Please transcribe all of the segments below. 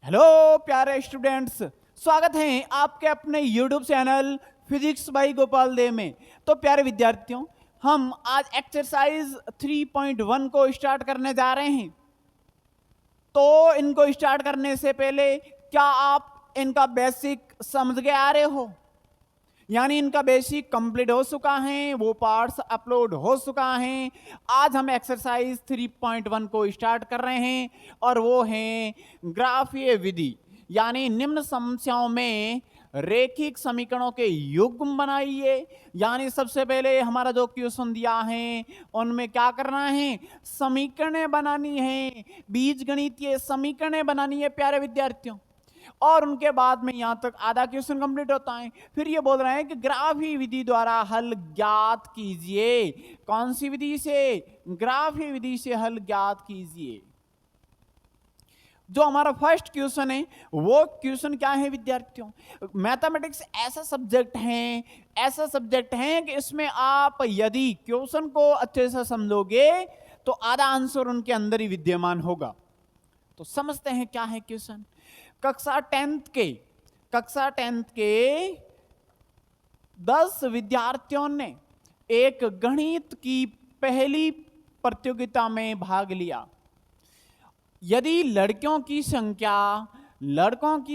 Hello प्यारे students, स्वागत है आपके अपने YouTube channel physics by Gopal Dev में। तो प्यारे विद्यार्थियों, हम आज एक्सरसाइज 3.1 को स्टार्ट करने जा रहे हैं। तो इनको स्टार्ट करने से पहले क्या आप इनका बेसिक समझ के आ रहे हो? यानी इनका बेसिक कंप्लीट हो चुका है, वो पार्ट्स अपलोड हो चुका है। आज हम एक्सरसाइज 3.1 को स्टार्ट कर रहे हैं और वो है ग्राफीय विधि। यानी निम्न समस्याओं में रेखिक समीकरणों के युग्म बनाइए। यानी सबसे पहले हमारा जो क्वेश्चन दिया है उनमें क्या करना है, समीकरणें बनानी है, बीजगणितीय समीकरणें बनानी है प्यारे विद्यार्थियों। और उनके बाद में यहां तक आधा क्वेश्चन कंप्लीट होता है। फिर ये बोल रहे हैं कि ग्राफी विधि द्वारा हल ज्ञात कीजिए। कौन सी विधि से? ग्राफी विधि से हल ज्ञात कीजिए। जो हमारा फर्स्ट क्वेश्चन है वो क्वेश्चन क्या है विद्यार्थियों? मैथमेटिक्स ऐसा सब्जेक्ट है कि इसमें आप यदि क्वेश्चन को अच्छे से समझोगे तो आधा आंसर उनके अंदर ही विद्यमान होगा। तो समझते हैं क्या है क्वेश्चन। कक्षा 10th के 10 विद्यार्थियों ने एक गणित की पहली प्रतियोगिता में भाग लिया। यदि लड़कियों की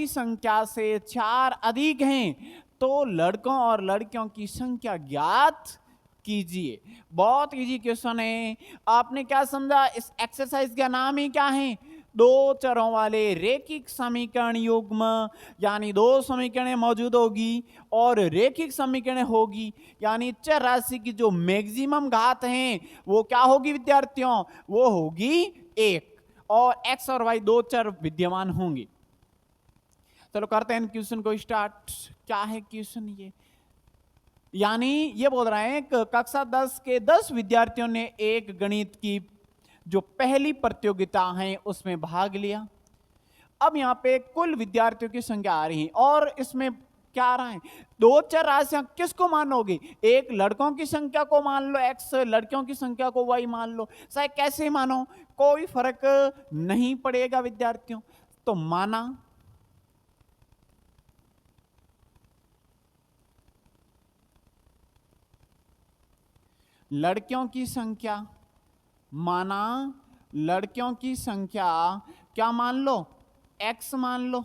संख्या से 4 अधिक हैं तो लड़कों और लड़कियों की संख्या ज्ञात कीजिए। बहुत इजी क्वेश्चन है। आपने क्या समझा? इस एक्सरसाइज का नाम ही क्या है? दो चरों वाले रेखिक समीकरण युग्म। यानी दो समीकरणें मौजूद होगी और रेखिक समीकरणें होगी। यानी चर राशि की जो मैक्सिमम घात है वो क्या होगी विद्यार्थियों? वो होगी 1 और x और y दो चर विद्यमान होंगे। चलो करते हैं क्वेश्चन को स्टार्ट। क्या है क्वेश्चन ये? यानी ये बोल रहे हैं कक्षा 10 के 10 विद्यार्थियों ने एक गणित की जो पहली प्रतियोगिता है उसमें भाग लिया। अब यहां पे कुल विद्यार्थियों की संख्या आ रही है और इसमें क्या आ रहा है? दो चर राशियां किसको मानोगे? एक लड़कों की संख्या को मान लो x, लड़कियों की संख्या को y मान लो। चाहे कैसे मानो कोई फर्क नहीं पड़ेगा विद्यार्थियों। तो माना लड़कियों की संख्या, क्या मान लो? x मान लो।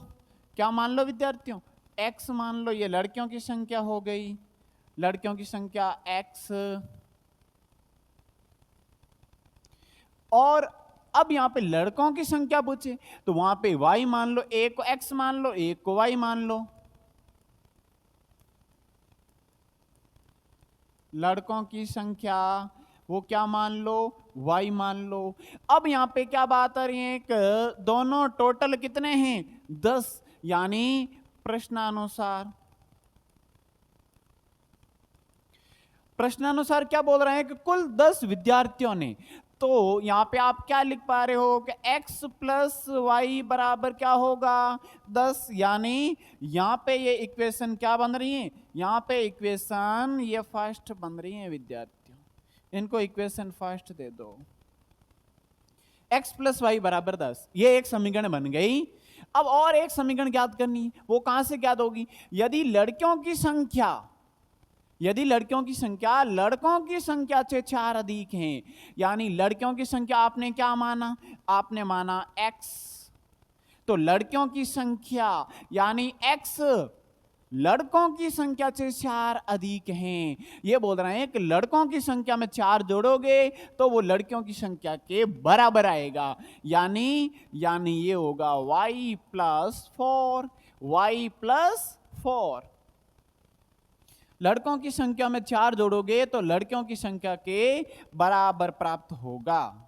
क्या मान लो विद्यार्थियों? x मान लो। ये लड़कियों की संख्या हो गई, लड़कियों की संख्या x। और अब यहां पे लड़कों की संख्या पूछे तो वहां पे y मान लो, एक को x मान लो, एक को y मान लो। लड़कों की संख्या वो क्या मान लो? y मान लो। अब यहां पे क्या बात आ रही है कि दोनों टोटल कितने हैं? 10। यानी प्रश्नानुसार क्या बोल रहे हैं कि कुल 10 विद्यार्थियों ने। तो यहां पे आप क्या लिख पा रहे हो कि x प्लस वाई बराबर क्या होगा? 10। यानी यहां पे ये इक्वेशन क्या बन रही है? यहां पे इक्वेशन ये फर्स्ट बन रही है विद्यार्थियों। इनको इक्वेशन फर्स्ट दे दो। x प्लस वाई बराबर 10, ये एक समीकरण बन गई। अब और एक समीकरण ज्ञात करनी है। वो कहां से ज्ञात होगी? यदि लड़कों की संख्या से 4 अधिक हैं। यानी लड़कियों की संख्या आपने क्या माना? आपने माना x। तो लड़कियों की संख्या यानी x लड़कों की संख्या से 4 अधिक हैं। ये बोल रहे हैं कि लड़कों की संख्या में 4 जोड़ोगे तो वो लड़कियों की संख्या के बराबर आएगा। यानी ये होगा y प्लस 4। लड़कों की संख्या में 4 जोड़ोगे तो लड़कियों की संख्या के बराबर प्राप्त होगा।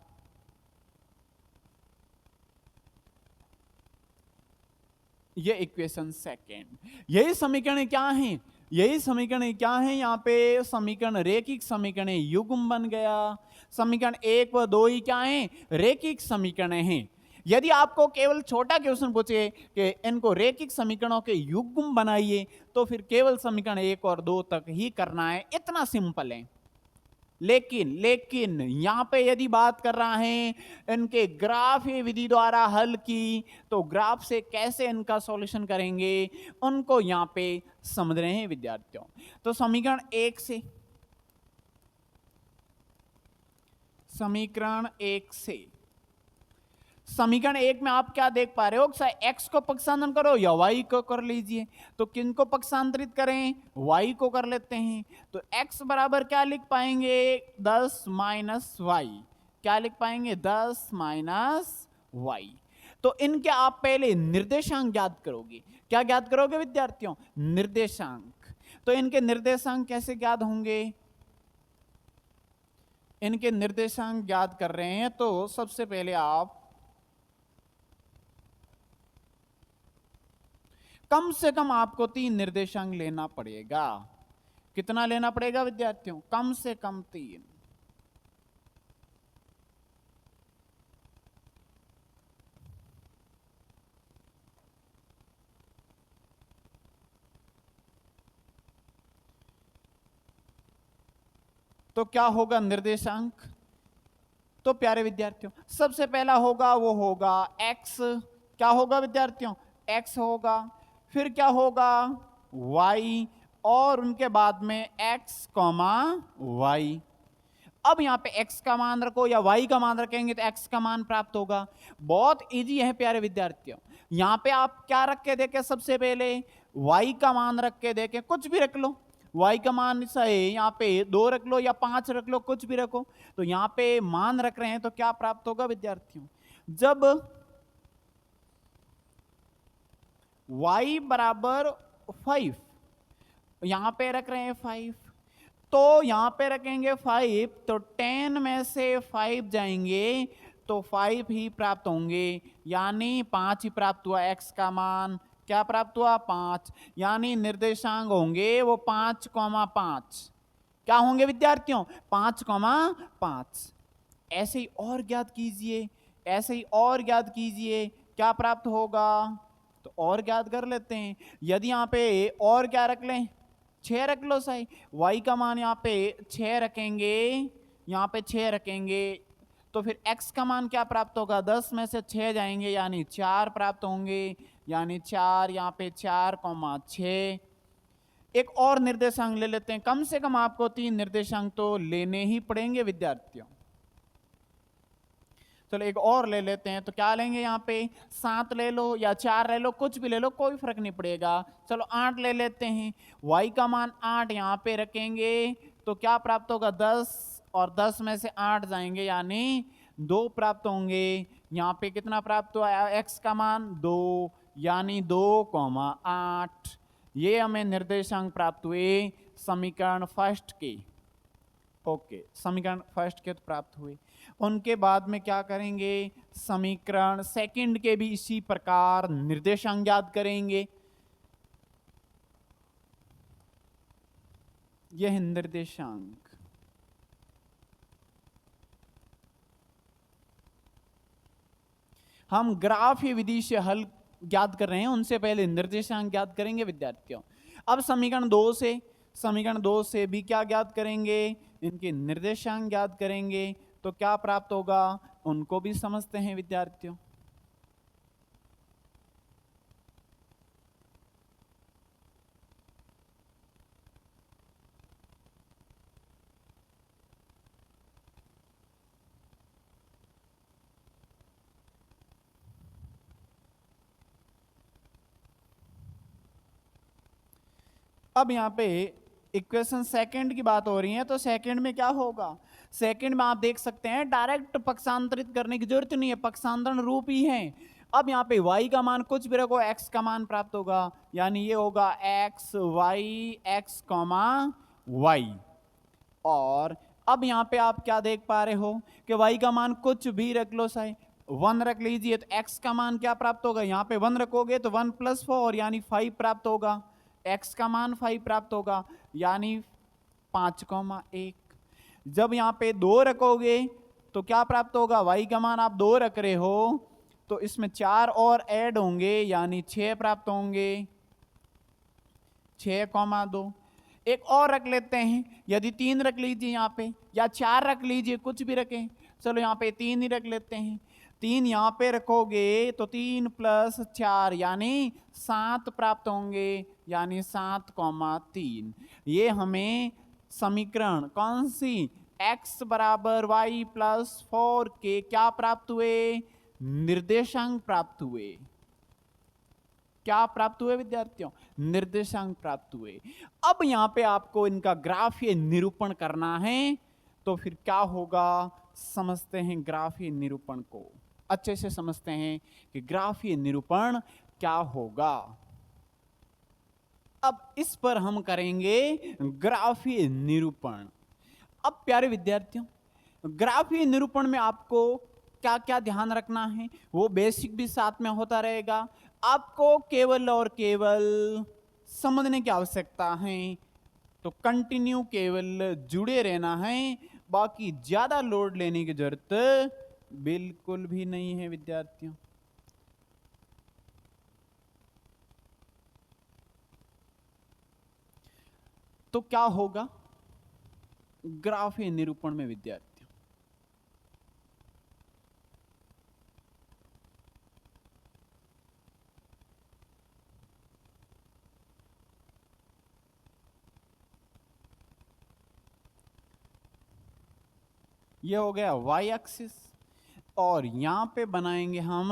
ये इक्वेशन सेकेंड। यही समीकरण क्या है? यहाँ पे समीकरण रेखिक समीकरण युग्म बन गया। समीकरण 1 व 2 ही क्या है? रेखिक समीकरण हैं। यदि आपको केवल छोटा क्वेश्चन पूछे कि इनको रेखिक समीकरणों के युग्म बनाइए तो फिर केवल समीकरण 1 और 2 तक ही करना है। इतना सिंपल है। लेकिन लेकिन यहां पे यदि बात कर रहा है इनके ग्राफ विधि द्वारा हल की, तो ग्राफ से कैसे इनका सॉल्यूशन करेंगे उनको यहां पे समझ रहे हैं विद्यार्थियों। तो समीकरण एक से समीकरण एक में आप क्या देख पा रहे हो, एक्स को पक्षांतरण करो या वाई को कर लीजिए। तो किन को पक्षांतरित करें, वाई को कर लेते हैं। तो एक्स बराबर क्या लिख पाएंगे, 10 माइनस वाई। क्या लिख पाएंगे, 10 माइनस वाई। तो इनके आप पहले निर्देशांक ज्ञात करोगे। क्या ज्ञात करोगे विद्यार्थियों, निर्देशांक। तो इनके निर्देशांक कैसे ज्ञात होंगे, इनके निर्देशांक ज्ञात कर रहे हैं तो सबसे पहले आप कम से कम आपको 3 निर्देशांक लेना पड़ेगा। कितना लेना पड़ेगा विद्यार्थियों, कम से कम 3। तो क्या होगा निर्देशांक, तो प्यारे विद्यार्थियों सबसे पहला होगा वो होगा x। क्या होगा विद्यार्थियों, x होगा। फिर क्या होगा, y, और उनके बाद में x, y। अब यहां पे x का मान रखो या y का मान रखेंगे तो x का मान प्राप्त होगा। बहुत इजी है प्यारे विद्यार्थियों। यहां पे आप क्या रख के देखें, सबसे पहले y का मान रख के देखें, कुछ भी रख लो। y का मान सही यहाँ पे 2 रख लो या 5 रख लो, कुछ भी रखो। तो यहाँ पे मान रख रहे हैं तो क्या प्राप्त होगा विद्यार्थियों, जब y बराबर 5, यहां पे रख रहे हैं 5, तो यहां पे रखेंगे 5, तो 10 में से 5 जाएंगे तो 5 ही प्राप्त होंगे, यानी 5 ही प्राप्त हुआ। x का मान क्या प्राप्त हुआ, 5। यानी निर्देशांक होंगे वो 5,5। क्या होंगे विद्यार्थियों, 5,5। ऐसे ही और ज्ञात कीजिए, ऐसे ही और ज्ञात कीजिए, क्या प्राप्त होगा, तो और ज्ञात कर लेते हैं। यदि यहाँ पे और क्या रख लें, 6 रख लो सही। y का मान यहाँ पे 6 रखेंगे, यहाँ पे 6 रखेंगे, तो फिर x का मान क्या प्राप्त होगा, 10 में से 6 जाएंगे यानी 4 प्राप्त होंगे, यानी 4, यहाँ पे 4,6। एक और निर्देशांक ले लेते हैं, कम से कम आपको 3 निर्देशांक तो लेने ही पड़ेंगे विद्यार्थियों। चलो एक और ले लेते हैं, तो क्या लेंगे, यहाँ पे 7 ले लो या 4 ले लो, कुछ भी ले लो, कोई फर्क नहीं पड़ेगा। चलो 8 ले लेते हैं, y का मान 8 यहाँ पे रखेंगे तो क्या प्राप्त होगा, 10, और 10 में से 8 जाएंगे यानी 2 प्राप्त होंगे। यहाँ पे कितना प्राप्त हुआ, x का मान 2, यानी 2,8। ये हमें निर्देशांक प्राप्त हुए समीकरण फर्स्ट के। ओके, समीकरण फर्स्ट के तो प्राप्त हुए। उनके बाद में क्या करेंगे, समीकरण सेकंड के भी इसी प्रकार निर्देशांक ज्ञात करेंगे। यह निर्देशांक हम ग्राफ विधि से हल ज्ञात कर रहे हैं, उनसे पहले निर्देशांक ज्ञात करेंगे विद्यार्थियों। अब समीकरण 2 से भी क्या ज्ञात करेंगे, इनके निर्देशांक ज्ञात करेंगे। तो क्या प्राप्त होगा, उनको भी समझते हैं विद्यार्थियों। अब यहां पे इक्वेशन सेकंड की बात हो रही है, तो सेकंड में क्या होगा, सेकंड में आप देख सकते हैं डायरेक्ट पक्षांतरित करने की जरूरत नहीं है, पक्षांतरण रूप ही है। अब यहाँ पे y का मान कुछ भी रखो, x का मान प्राप्त होगा, यानी ये होगा x y। और अब यहाँ पे आप क्या देख पा रहे हो कि y का मान कुछ भी रख लो, सही 1 रख लीजिए, तो x का मान क्या प्राप्त होगा, यहाँ पे 1 रखोगे तो 1 + 4 यानी 5 प्राप्त होगा। x का मान 5 प्राप्त होगा, यानी 5,1। जब यहाँ पे 2 रखोगे तो क्या प्राप्त होगा, y का मान आप 2 रख रहे हो तो इसमें 4 और ऐड होंगे यानी 6 प्राप्त होंगे, 6,2। एक और रख लेते हैं, यदि 3 रख लीजिए यहाँ पे, या 4 रख लीजिए, कुछ भी रखें। चलो यहाँ पे 3 ही रख लेते हैं। 3 यहाँ पे रखोगे तो 3 + 4 यानी 7 प्राप्त होंगे, यानी 7,3। ये हमें समीकरण कौन सी, x बराबर y + 4 के क्या प्राप्त हुए, निर्देशांक प्राप्त हुए। क्या प्राप्त हुए विद्यार्थियों, निर्देशांक प्राप्त हुए। अब यहां पे आपको इनका ग्राफीय निरूपण करना है, तो फिर क्या होगा, समझते हैं ग्राफीय निरूपण को, अच्छे से समझते हैं कि ग्राफीय निरूपण क्या होगा। अब इस पर हम करेंगे ग्राफीय निरूपण। अब प्यारे विद्यार्थियों, ग्राफीय निरूपण में आपको क्या क्या ध्यान रखना है, वो बेसिक भी साथ में होता रहेगा। आपको केवल और केवल समझने की आवश्यकता है, तो कंटिन्यू केवल जुड़े रहना है, बाकी ज्यादा लोड लेने की जरूरत बिल्कुल भी नहीं है विद्यार्थियों। तो क्या होगा ग्राफीय निरूपण में विद्यार्थियों, ये हो गया y एक्सिस, और यहां पे बनाएंगे हम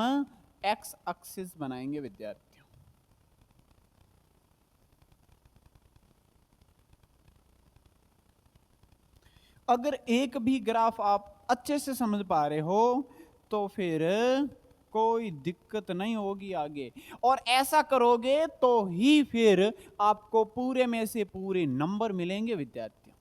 x एक्सिस बनाएंगे विद्यार्थियों। अगर एक भी ग्राफ आप अच्छे से समझ पा रहे हो तो फिर कोई दिक्कत नहीं होगी आगे, और ऐसा करोगे तो ही फिर आपको पूरे में से पूरे नंबर मिलेंगे विद्यार्थियों।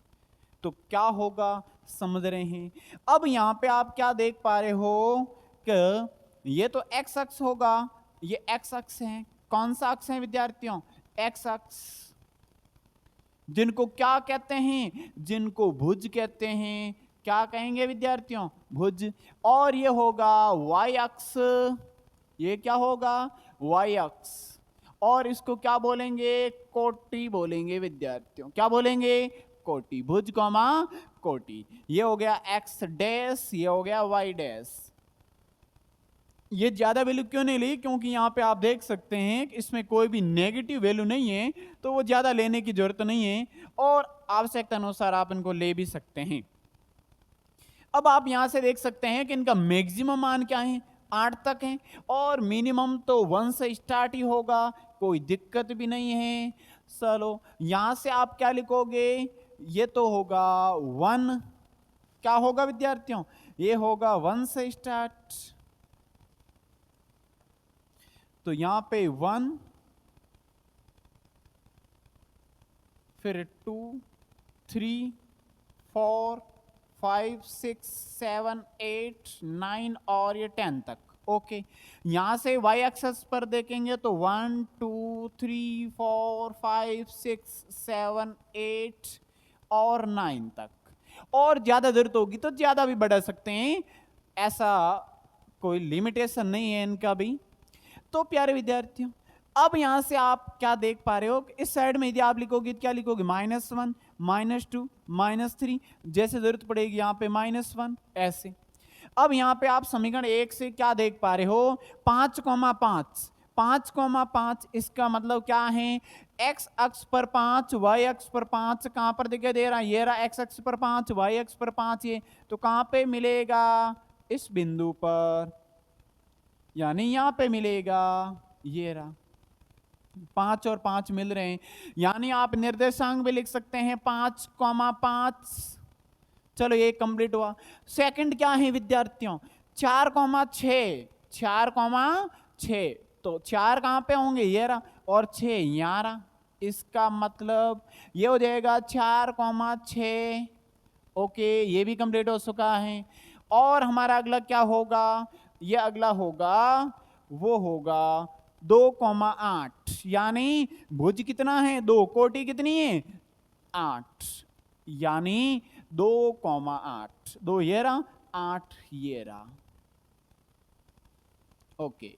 तो क्या होगा, समझ रहे हैं। अब यहां पे आप क्या देख पा रहे हो कि ये तो x अक्ष होगा, ये x अक्ष है। कौन सा अक्ष है विद्यार्थियों, x अक्ष, जिनको क्या कहते हैं, जिनको भुज कहते हैं। क्या कहेंगे विद्यार्थियों, भुज। और ये होगा y अक्ष, ये क्या होगा, y अक्ष, और इसको क्या बोलेंगे, कोटि बोलेंगे विद्यार्थियों। क्या बोलेंगे, कोटि, भुज कौमा कोटि। ये हो गया x डैश, ये हो गया y डैश। ये ज्यादा वैल्यू क्यों नहीं ली, क्योंकि यहां पे आप देख सकते हैं कि इसमें कोई भी नेगेटिव वैल्यू नहीं है, तो वो ज्यादा लेने की जरूरत नहीं है, और आवश्यकता अनुसार आप इनको ले भी सकते हैं। अब आप यहां से देख सकते हैं कि इनका मैक्सिमम मान क्या है, 8 तक है, और मिनिमम तो 1 से स्टार्ट ही होगा, कोई दिक्कत भी नहीं है। चलो यहां से आप क्या लिखोगे, ये तो होगा 1, क्या होगा विद्यार्थियों, ये होगा 1 से स्टार्ट, तो यहां पे 1, फिर 2, 3, 4, 5, 6, 7, 8, 9 और ये 10 तक। ओके, यहां से y एक्सेस पर देखेंगे तो 1, 2, 3, 4, 5, 6, 7, 8 और 9 तक, और ज्यादा जरूरत होगी तो ज्यादा भी बढ़ा सकते हैं, ऐसा कोई लिमिटेशन नहीं है इनका भी। तो प्यारे विद्यार्थियों, अब यहां से आप क्या देख पा रहे हो, इस साइड में यदि आप लिखोगे क्या लिखोगे, -1, -2, -3, जैसे जरूरत पड़ेगी यहां पे -1 ऐसे। अब यहां पे आप समीकरण 1 से क्या देख पा रहे हो, 5,5, 5,5, इसका मतलब क्या है, x अक्ष पर 5, y अक्ष पर 5, कहां पर दिखाई दे रहा है, ये रहा x अक्ष पर 5, y अक्ष पर 5, ये तो कहां पे मिलेगा, इस बिंदु पर, यानी यहां पे मिलेगा, ये रहा 5 और 5 मिल रहे हैं, यानी आप निर्देशांक भी लिख सकते हैं 5,5। चलो ये कंप्लीट हुआ। सेकंड क्या है विद्यार्थियों, 4,6, 4,6, तो 4 कहां पे होंगे, ये रहा, और 6 यहां रहा, इसका मतलब ये हो जाएगा 4,6। ओके, ये भी कंप्लीट हो चुका है। और हमारा अगला क्या होगा, ये अगला होगा, वो होगा 2,8, यानी भुज कितना है, 2, कोटि कितनी है, 8, यानी 2,8, 2 ये रहा, 8 ये रहा। ओके,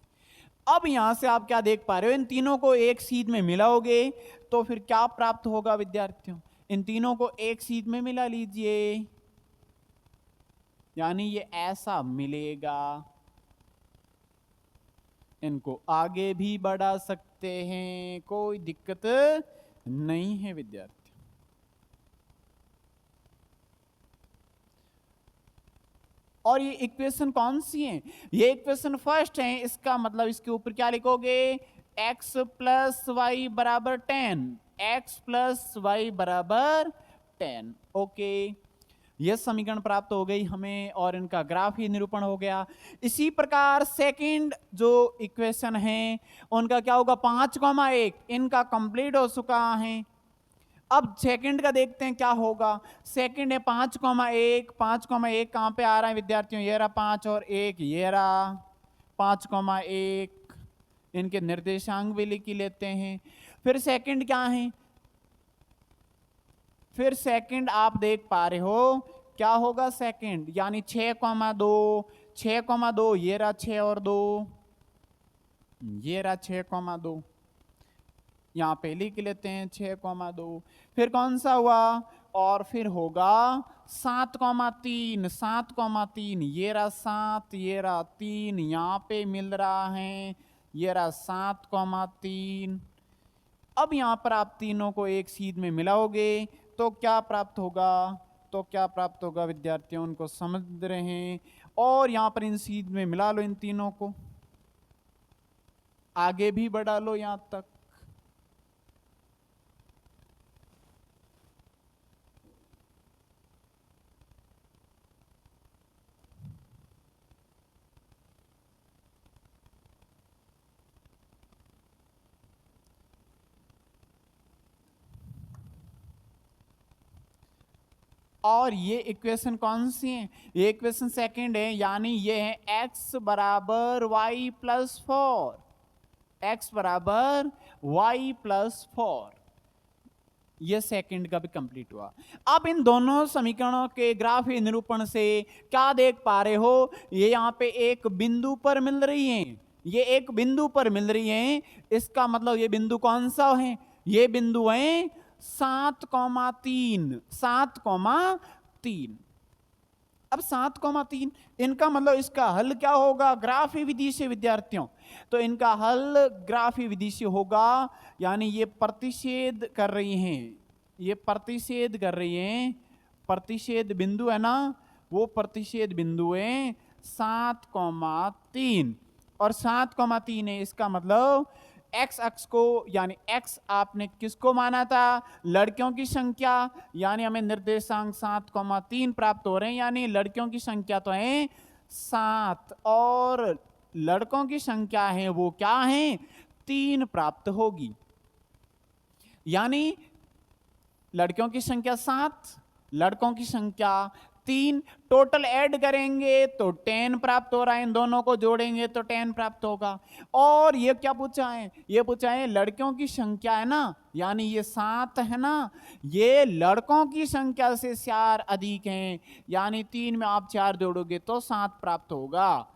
अब यहां से आप क्या देख पा रहे हो, इन तीनों को एक सीध में मिलाओगे तो फिर क्या प्राप्त होगा विद्यार्थियों, इन तीनों को एक सीध में मिला लीजिए, यानी ये ऐसा मिलेगा। इनको आगे भी बढ़ा सकते हैं, कोई दिक्कत नहीं है विद्यार्थी। और ये इक्वेशन कौन सी है? ये इक्वेशन फर्स्ट है, इसका मतलब इसके ऊपर क्या लिखोगे? x प्लस वाई बराबर 10, x प्लस वाई बराबर 10। ओके, यह समीकरण प्राप्त हो गई हमें और इनका ग्राफ ही निरूपण हो गया। इसी प्रकार सेकंड जो इक्वेशन है उनका क्या होगा? 5,1 इनका कंप्लीट हो चुका है। अब सेकंड का देखते हैं क्या होगा। सेकंड है 5,1, 5,1 कहां पे आ रहा है विद्यार्थियों? ये रहा 5 और 1, ये रहा 5,1, इनके निर्देशांक भी लिख लेते हैं। फिर सेकंड क्या है? फिर सेकंड आप देख पा रहे हो क्या होगा सेकंड, यानी 6,2, 6,2 ये रहा 6 और 2, ये रहा 6,2, यहां पे लिख लेते हैं 6,2। फिर कौन सा हुआ? और फिर होगा 7,3, 7,3 ये रहा 7, ये रहा 3, यहां पे मिल रहा है, ये रहा 7,3। अब यहां पर आप तीनों को एक सीध में मिलाओगे तो क्या प्राप्त होगा? तो क्या प्राप्त होगा विद्यार्थियों? उनको समझ रहे हैं। और यहां पर इन सीध में मिला लो इन तीनों को, आगे भी बढ़ा लो यहां तक। और ये इक्वेशन कौन सी है? ये इक्वेशन सेकंड है, यानी ये है x बराबर वाई प्लस 4, x बराबर वाई प्लस 4। ये सेकंड का भी कंप्लीट हुआ। अब इन दोनों समीकरणों के ग्राफ निरूपण से क्या देख पा रहे हो? ये यहां पे एक बिंदु पर मिल रही है, ये एक बिंदु पर मिल रही है। इसका मतलब ये बिंदु कौन सा है? ये बिंदु है 7,3, 7,3। अब 7,3 इनका मतलब इसका हल क्या होगा? ग्राफी विधि से विद्यार्थियों। तो इनका हल ग्राफी विधि से होगा, यानी ये प्रतिषेध कर रही हैं, ये प्रतिषेध कर रही हैं, प्रतिषेध बिंदु है ना, वो प्रतिषेध बिंदु है 7,3 और 7,3 है। इसका मतलब x अक्ष को, यानी x आपने किसको माना था? लड़कियों की संख्या, यानी हमें निर्देशांक 7,3 प्राप्त हो रहे हैं, यानी लड़कियों की संख्या तो है 7 और लड़कों की संख्या है वो क्या है? 3 प्राप्त होगी। यानी लड़कियों की संख्या 7, लड़कों की संख्या 3, टोटल ऐड करेंगे तो 10 प्राप्त हो रहा है, इन दोनों को जोड़ेंगे तो 10 प्राप्त होगा। और ये क्या पूछा है? ये पूछा है लड़कियों की संख्या है ना, यानी ये 7 है ना, ये लड़कों की संख्या से 4 अधिक हैं, यानी 3 में आप 4 जोड़ोगे तो 7 प्राप्त होगा।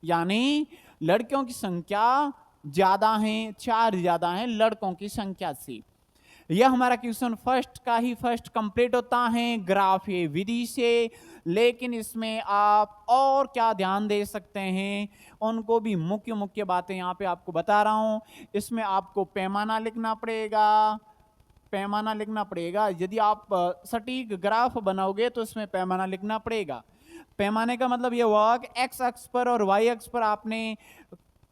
यानी लड़कियों की संख्या ज्यादा है, 4 ज्यादा है लड़कों की संख्या से। यह हमारा क्वेश्चन फर्स्ट का ही फर्स्ट कंप्लीट होता है ग्राफ ये विधि से। लेकिन इसमें आप और क्या ध्यान दे सकते हैं, उनको भी मुख्य मुख्य बातें यहाँ पे आपको बता रहा हूँ। इसमें आपको पैमाना लिखना पड़ेगा, पैमाना लिखना पड़ेगा। यदि आप सटीक ग्राफ बनाओगे तो इसमें पैमाना लिखना पड़ेगा। पैमाने का मतलब ये हुआ कि एक्स अक्ष पर और वाई अक्ष पर आपने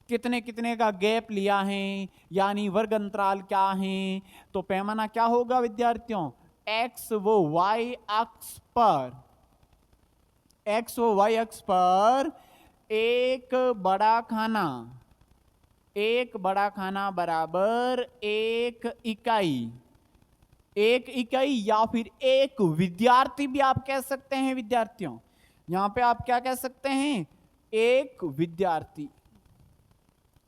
कितने कितने का गैप लिया है, यानी वर्ग अंतराल क्या है। तो पैमाना क्या होगा विद्यार्थियों? एक्स वो वाई अक्ष पर, एक्स वो वाई अक्ष पर एक बड़ा खाना, एक बड़ा खाना बराबर एक इकाई, एक इकाई या फिर एक विद्यार्थी भी आप कह सकते हैं विद्यार्थियों। यहां पे आप क्या कह सकते हैं? एक विद्यार्थी।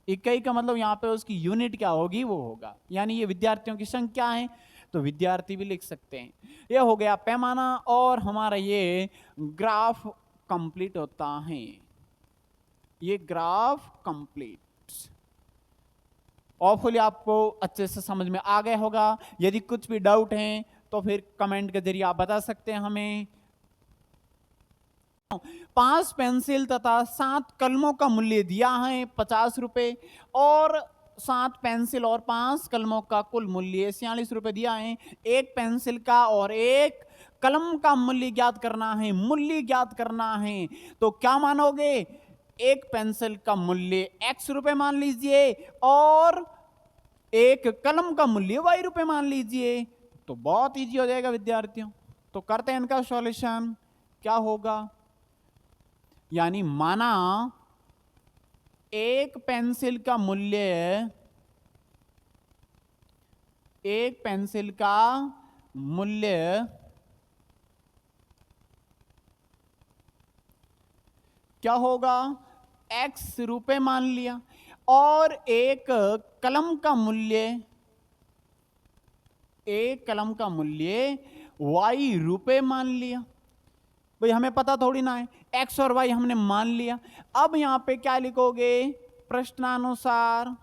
इकाई का मतलब यहां पे उसकी यूनिट क्या होगी? वो होगा, यानी ये विद्यार्थियों की संख्या है तो विद्यार्थी भी लिख सकते हैं। ये हो गया पैमाना और हमारा ये ग्राफ कंप्लीट होता है, ये ग्राफ कंप्लीट। होपफुली आपको अच्छे से समझ में आ गया होगा। यदि कुछ भी डाउट है तो फिर कमेंट के जरिए आप बता सकते हैं हमें। 5 पेंसिल तथा 7 कलमों का मूल्य दिया है 50 रुपए और 7 पेंसिल और 5 कलमों का कुल मूल्य 46 रुपए दिया है। एक पेंसिल का और एक कलम का मूल्य ज्ञात करना है, मूल्य ज्ञात करना है। तो क्या मानोगे? एक पेंसिल का मूल्य x रुपए मान लीजिए और एक कलम का मूल्य y रुपए मान लीजिए। तो बहुत इजी हो जाएगा विद्यार्थियों। तो करते हैं इनका सॉल्यूशन। क्या होगा? यानी माना एक पेंसिल का मूल्य, एक पेंसिल का मूल्य क्या होगा? x रुपए मान लिया और एक कलम का मूल्य, एक कलम का मूल्य y रुपए मान लिया। भाई हमें पता थोड़ी ना है, x और y हमने मान लिया। अब यहां पे क्या लिखोगे? प्रश्नानुसार,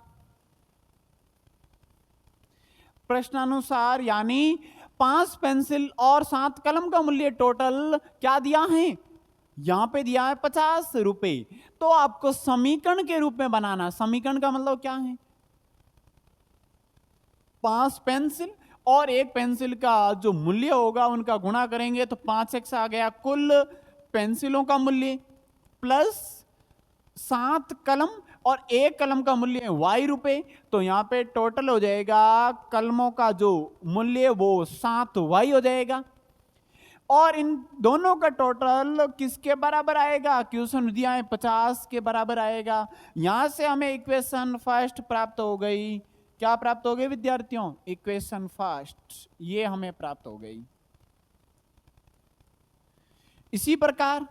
प्रश्नानुसार यानी 5 पेंसिल और 7 कलम का मूल्य टोटल क्या दिया है? यहां पे दिया है 50 रुपए। तो आपको समीकरण के रूप में बनाना। समीकरण का मतलब क्या है? 5 पेंसिल और एक पेंसिल का जो मूल्य होगा उनका गुणा करेंगे तो 5x आ गया कुल पेंसिलों का मूल्य, प्लस 7 कलम और एक कलम का मूल्य y रुपए। तो यहां पे टोटल हो जाएगा कलमों का जो मूल्य वो 7y हो जाएगा और इन दोनों का टोटल किसके बराबर आएगा? क्वेश्चन दिया है 50 के बराबर आएगा। यहां से हमें इक्वेशन फर्स्ट प्राप्त हो गई। क्या प्राप्त हो गई विद्यार्थियों? इक्वेशन फर्स्ट, ये हमें प्राप्त हो गई। इसी प्रकार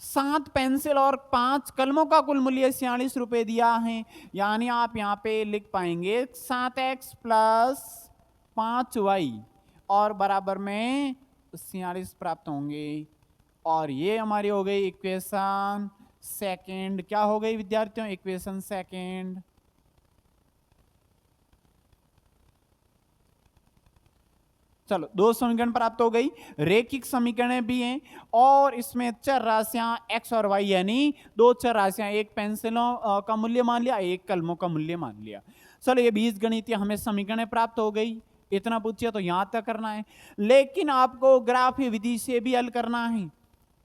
7 पेंसिल और 5 कलमों का कुल मूल्य 46 रुपए दिया है। यानी आप यहां पे लिख पाएंगे 7x प्लस 5y और बराबर में 46 प्राप्त होंगे। और ये हमारी हो गई इक्वेशन सेकंड। क्या हो गई विद्यार्थियों? Equation second. चलो, दो समीकरण प्राप्त हो गई। रेखिक समीकरण भी हैं और इसमें चर राशियां x और y यानी दो चर राशियां, एक पेंसिलों का मूल्य मान लिया, एक कलमों का मूल्य मान लिया। चलो, ये बीजगणितीय हमें समीकरण प्राप्त हो गई। इतना पूछिए तो यहां तक करना है, लेकिन आपको ग्राफीय विधि से भी हल करना है।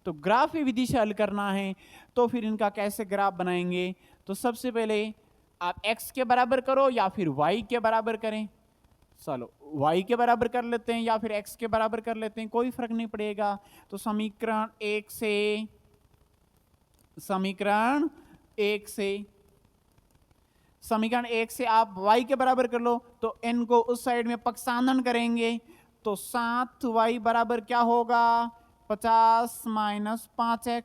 तो ग्राफीय विधि से हल करना है तो फिर इनका कैसे ग्राफ बनाएंगे? तो सबसे पहले आप x के बराबर करो या फिर y के बराबर करें। चलो, y के बराबर कर लेते हैं या फिर x के बराबर कर लेते हैं, कोई फर्क नहीं पड़ेगा। तो समीकरण एक से समीकरण एक से आप y के बराबर कर लो तो n को उस साइड में पक्षांतरण करेंगे तो 7y बराबर क्या होगा? 50 माइनस 5x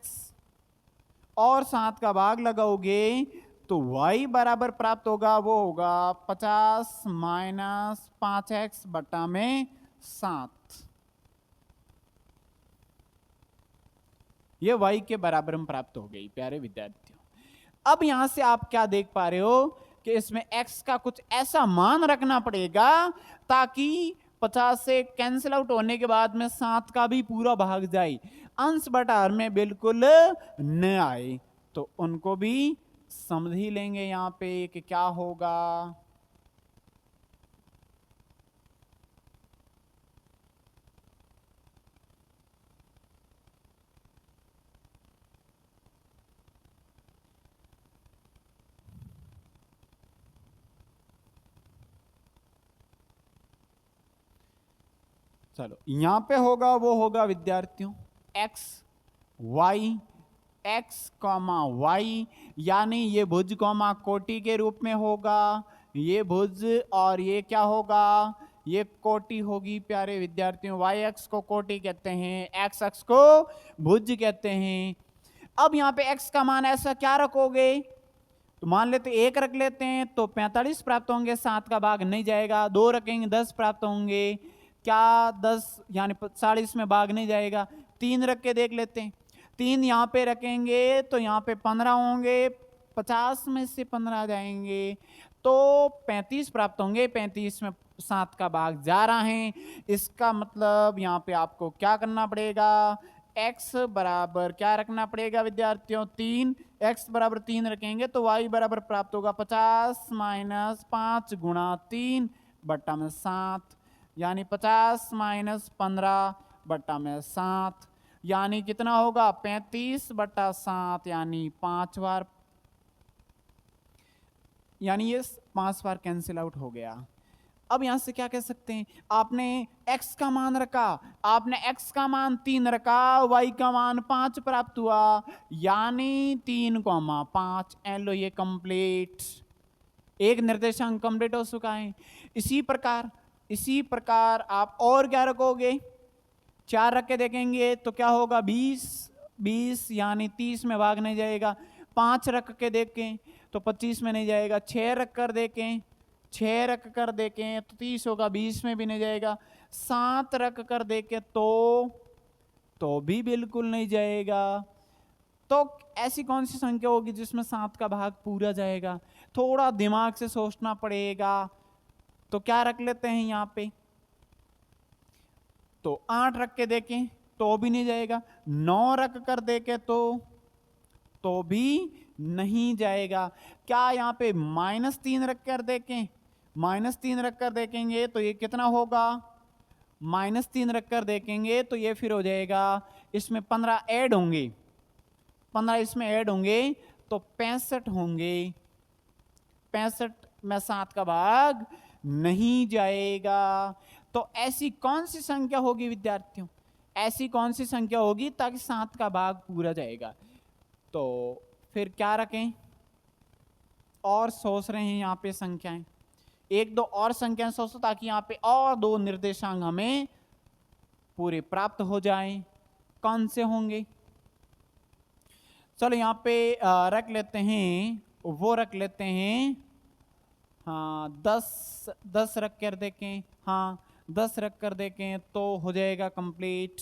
और 7 का भाग लगाओगे तो y बराबर प्राप्त होगा, वो होगा 50 माइनस 5x बटा में 7। ये y के बराबर हम प्राप्त हो गई प्यारे विद्यार्थियों। अब यहां से आप क्या देख पा रहे हो कि इसमें x का कुछ ऐसा मान रखना पड़ेगा ताकि 50 से कैंसिल आउट होने के बाद में 7 का भी पूरा भाग जाए, अंश बटा हर में बिल्कुल न आए। तो उनको भी समझ ही लेंगे यहां पे कि क्या होगा। चलो, यहां पे होगा वो होगा विद्यार्थियों x y, x comma y, यानी ये भुज कॉमा कोटि के रूप में होगा। ये भुज और ये क्या होगा? ये कोटि होगी प्यारे विद्यार्थियों। वाई एक्स को कोटि कहते हैं, एक्स एक्स को भुज कहते हैं। अब यहाँ पे x का मान ऐसा क्या रखोगे? तो मान लेते 1 रख लेते हैं तो 45 प्राप्त होंगे, 7 का भाग नहीं जाएगा। 2 रखेंगे 10 प्राप्त होंगे, क्या 10 यानी 40 में भाग नहीं जाएगा। 3 रख के देख लेते हैं, 3 यहाँ पे रखेंगे तो यहाँ पे 15 होंगे, 50 में से 15 जाएंगे तो 35 प्राप्त होंगे। 35 में 7 का भाग जा रहा है, इसका मतलब यहाँ पे आपको क्या करना पड़ेगा, x बराबर क्या रखना पड़ेगा विद्यार्थियों, 3। x बराबर 3 रखेंगे तो y बराबर प्राप्त होगा 50 माइनस 5 गुणा 3 बट्टा में 7, यानी 50 माइनस 15 बट्टा में 7, यानी कितना होगा 35 बट्टा 7, यानी 5 बार, यानी ये 5 बार कैंसिल आउट हो गया। अब यहां से क्या कह सकते हैं, आपने x का मान रखा, आपने x का मान 3 रखा, y का मान 5 प्राप्त हुआ, यानी 3,5। एंड लो ये कंप्लीट, एक निर्देशांक कंप्लीट हो चुका है। इसी प्रकार आप और क्या रखोगे, 4 रख के देखेंगे तो क्या होगा 20 यानी 30 में भाग नहीं जाएगा। 5 रख के देखें तो 25 में नहीं जाएगा। 6 रख कर देखें तो 30 होगा, 20 में भी नहीं जाएगा। 7 रख कर देखें तो भी बिल्कुल नहीं जाएगा। तो ऐसी कौन सी संख्या होगी जिसमें 7 का भाग पूरा जाएगा, थोड़ा दिमाग से सोचना पड़ेगा। तो क्या रख लेते हैं यहाँ पे, तो 8 रख के देखें तो भी नहीं जाएगा। 9 रख कर देखें तो भी नहीं जाएगा। क्या यहाँ पे -3 रख कर देखें, -3 रख कर देखेंगे तो ये कितना होगा, -3 रख कर देखेंगे तो ये फिर हो जाएगा, इसमें 15 ऐड होंगे, 15 इसमें ऐड होंगे तो 65 होंगे। 65 में 7 का भाग नहीं जाएगा। तो ऐसी कौन सी संख्या होगी विद्यार्थियों, ऐसी कौन सी संख्या होगी ताकि 7 का भाग पूरा जाएगा। तो फिर क्या रखें, और सोच रहे हैं यहाँ पे संख्याएं, एक दो और संख्याएं सोचो ताकि यहाँ पे और 2 निर्देशांक हमें पूरे प्राप्त हो जाएं। कौन से होंगे, चलो यहाँ पे रख लेते हैं, वो रख लेते हैं, हाँ 10 रख कर देखें, हाँ 10 रख कर देखें तो हो जाएगा कंप्लीट।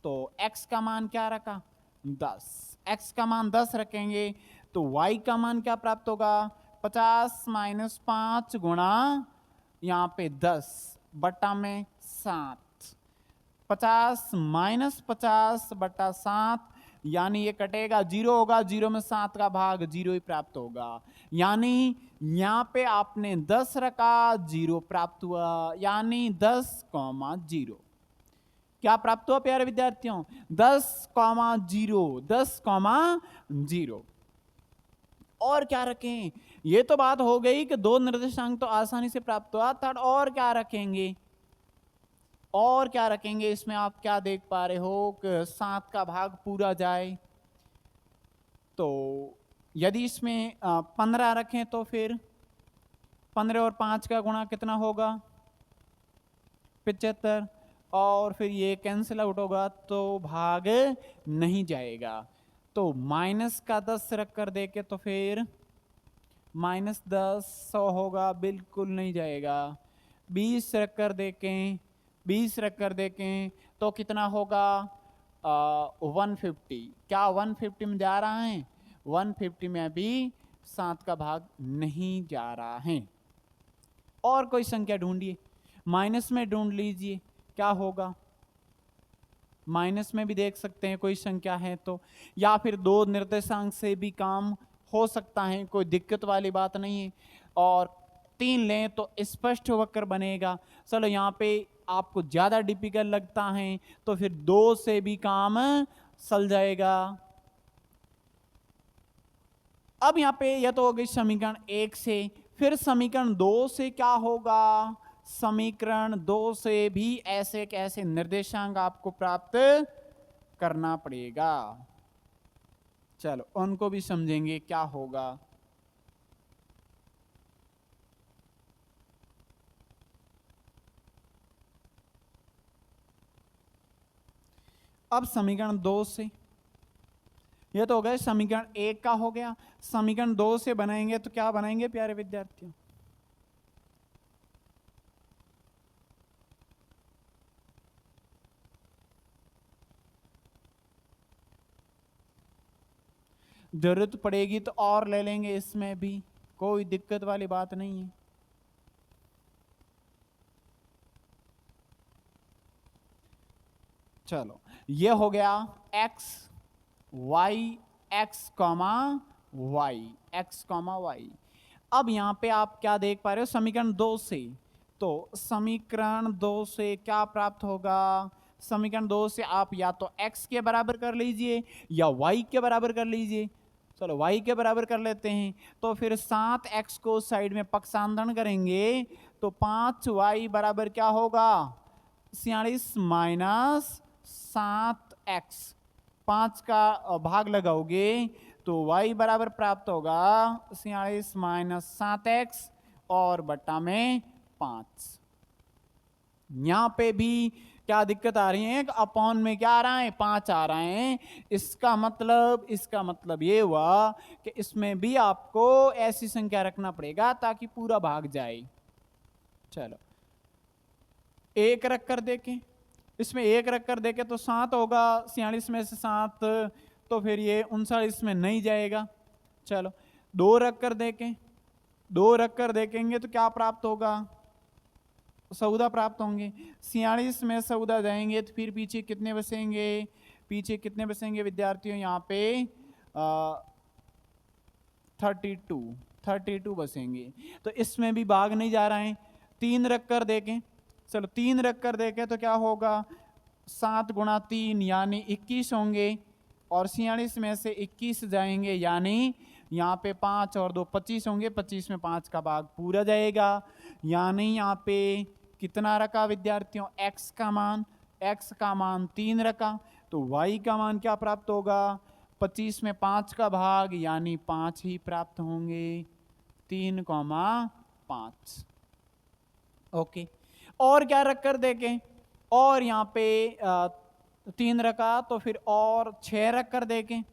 तो x का मान क्या रखा 10, x का मान 10 रखेंगे तो y का मान क्या प्राप्त होगा, 50 माइनस 5 गुणा यहाँ पे 10 बट्टा में 7, 50 माइनस 50 बट्टा 7, यानी ये कटेगा 0 होगा, 0 में 7 का भाग 0 ही प्राप्त होगा। यानी यहाँ पे आपने 10 रखा, 0 प्राप्त हुआ, यानी 10,0 क्या प्राप्त हुआ प्यारे विद्यार्थियों, 10,0, 10,0। और क्या रखें, ये तो बात हो गई कि 2 निर्देशांक तो आसानी से प्राप्त हुआ, थर्ड और क्या रखेंगे, और क्या रखेंगे, इसमें आप क्या देख पा रहे हो कि 7 का भाग पूरा जाए। तो यदि इसमें 15 रखें तो फिर 15 और 5 का गुणा कितना होगा 75, और फिर ये कैंसिल आउट होगा तो भाग नहीं जाएगा। तो माइनस का 10 रख कर देके तो फिर -10 100 होगा, बिल्कुल नहीं जाएगा। 20 रख कर देखें, 20 रख कर देखें तो कितना होगा 150, क्या 150 में जा रहा है, 150 में अभी 7 का भाग नहीं जा रहा है। और कोई संख्या ढूंढिए, माइनस में ढूंढ लीजिए क्या होगा, माइनस में भी देख सकते हैं कोई संख्या है तो, या फिर 2 निर्देशांक से भी काम हो सकता है, कोई दिक्कत वाली बात नहीं है। और 3 लें तो स्पष्ट वक्र बनेगा। चलो यहाँ पे आपको ज्यादा डिफिकल्ट लगता है तो फिर 2 से भी काम चल जाएगा। अब यहाँ पे यह तो हो गई समीकरण 1 से, फिर समीकरण 2 से क्या होगा, समीकरण 2 से भी ऐसे कैसे निर्देशांक आपको प्राप्त करना पड़ेगा। चलो उनको भी समझेंगे क्या होगा। अब समीकरण 2 से, ये तो हो गया समीकरण 1 का हो गया, समीकरण 2 से बनाएंगे तो क्या बनाएंगे प्यारे विद्यार्थियों, जरूरत पड़ेगी तो और ले लेंगे इसमें भी। कोई दिक्कत वाली बात नहीं है। चलो ये हो गया x y x comma y, x comma y. अब यहां पे आप क्या देख पा रहे हो समीकरण 2 से, तो समीकरण 2 से क्या प्राप्त होगा? समीकरण 2 से आप या तो x के बराबर कर लीजिए या y के बराबर कर लीजिए। चलो y के बराबर कर लेते हैं, तो फिर 7x को साइड में पक्षांतरण करेंगे तो 5y बराबर क्या होगा? 46 माइनस 7x, 5 का भाग लगाओगे तो y बराबर प्राप्त होगा 46 माइनस 7x और बट्टा में 5। यहां पे भी क्या दिक्कत आ रही है? अपॉन में क्या आ रहा है? 5 आ रहा है। इसका मतलब ये हुआ कि इसमें भी आपको ऐसी संख्या रखना पड़ेगा ताकि पूरा भाग जाए। चलो एक रख कर देखें, इसमें एक रख कर देखें तो 7 होगा, 46 में से 7 तो फिर ये 39 में नहीं जाएगा। चलो 2 रख कर देखें, 2 रख कर देखेंगे तो क्या प्राप्त होगा? 14 प्राप्त होंगे। 46 में 14 जाएंगे तो फिर पीछे कितने बचेंगे? पीछे कितने बचेंगे विद्यार्थियों? यहाँ पे 32 बचेंगे। तो इसमें भी भाग नहीं जा रहा है। 3 रख कर देखें, चलो 3 रख कर देखें तो क्या होगा? 7 गुणा 3 यानी 21 होंगे और 46 में से 21 जाएंगे यानी यहाँ पे 5 और 2 25 होंगे, 25 में 5 का भाग पूरा जाएगा। यानी यहाँ पे कितना रखा विद्यार्थियों? x का मान 3 रखा, तो y का मान क्या प्राप्त होगा? 25 में 5 का भाग यानी 5 ही प्राप्त होंगे, 3,5। ओके, और क्या रख कर देखें? और यहाँ पे 3 रखा तो फिर और 6 रख कर देखें।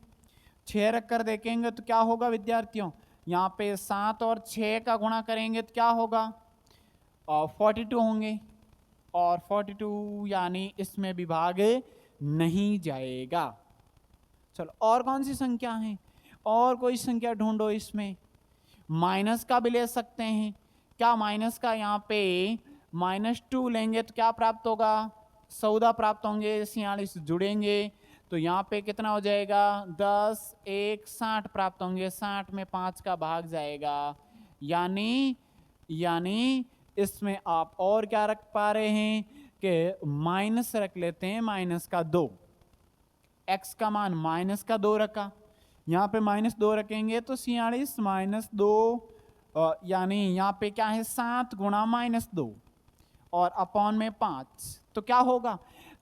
6 रख कर देखेंगे तो क्या होगा विद्यार्थियों? यहाँ पे 7 और 6 का गुणा करेंगे तो क्या होगा? 42 होंगे और 42 यानी इसमें विभाग नहीं जाएगा। चलो और कौन सी संख्या है? और कोई संख्या ढूंढो इसमें। माइनस का भी ले सकते हैं। क्या माइनस का? यहाँ पे -2 लेंगे तो क्या प्राप्त होगा? 14 प्राप्त होंगे, 46 जुड़ेंगे तो यहाँ पे कितना हो जाएगा? 10 1 60 प्राप्त होंगे, 60 में 5 का भाग जाएगा। यानी इसमें आप और क्या रख पा रहे हैं कि माइनस रख लेते हैं, माइनस का 2। x का मान माइनस का 2 रखा, यहाँ पे -2 रखेंगे तो 46 माइनस 2 यानी यहाँ पे क्या है? 7 गुणा -2 और अपॉन में 5, तो क्या होगा?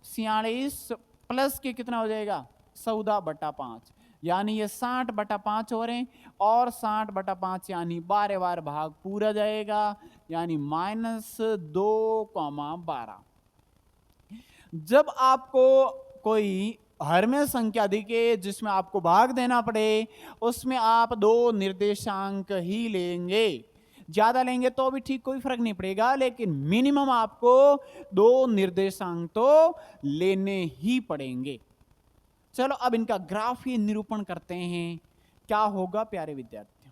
46 प्लस के कितना हो जाएगा? 14/5, यानी ये 60/5 हो रहे हैं और 60/5 यानी 12 भाग पूरा जाएगा, यानी -2,12। जब आपको कोई हर में संख्या दिखे जिसमें आपको भाग देना पड़े, उसमें आप 2 निर्देशांक ही लेंगे। ज्यादा लेंगे तो भी ठीक, कोई फर्क नहीं पड़ेगा, लेकिन मिनिमम आपको 2 निर्देशांक तो लेने ही पड़ेंगे। चलो अब इनका ग्राफीय निरूपण करते हैं। क्या होगा प्यारे विद्यार्थियों?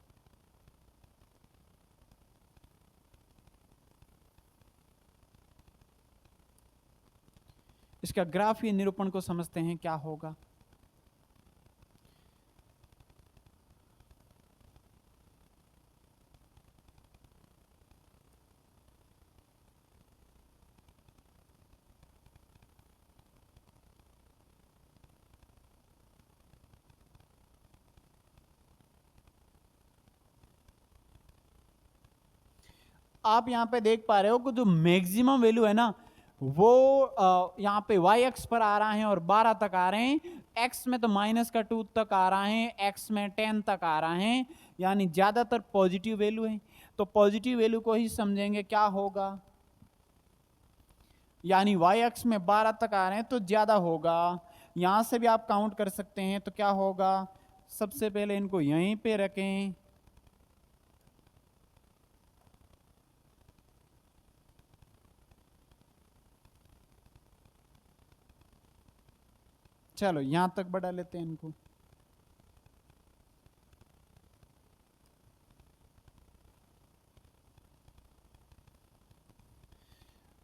इसका ग्राफीय निरूपण को समझते हैं क्या होगा। आप यहां पे देख पा रहे हो कि जो मैक्सिमम वैल्यू है ना, वो यहाँ पे y एक्स पर आ रहा है और 12 तक आ रहे हैं। x में तो -2 तक आ रहा है, x में 10 तक आ रहा है, यानी ज्यादातर पॉजिटिव वैल्यू है। तो पॉजिटिव वैल्यू को ही समझेंगे। क्या होगा? यानी y एक्स में 12 तक आ रहे हैं तो ज्यादा होगा। यहां से भी आप काउंट कर सकते हैं, तो क्या होगा? सबसे पहले इनको यहीं पे रखें, चलो यहां तक बढ़ा लेते हैं इनको।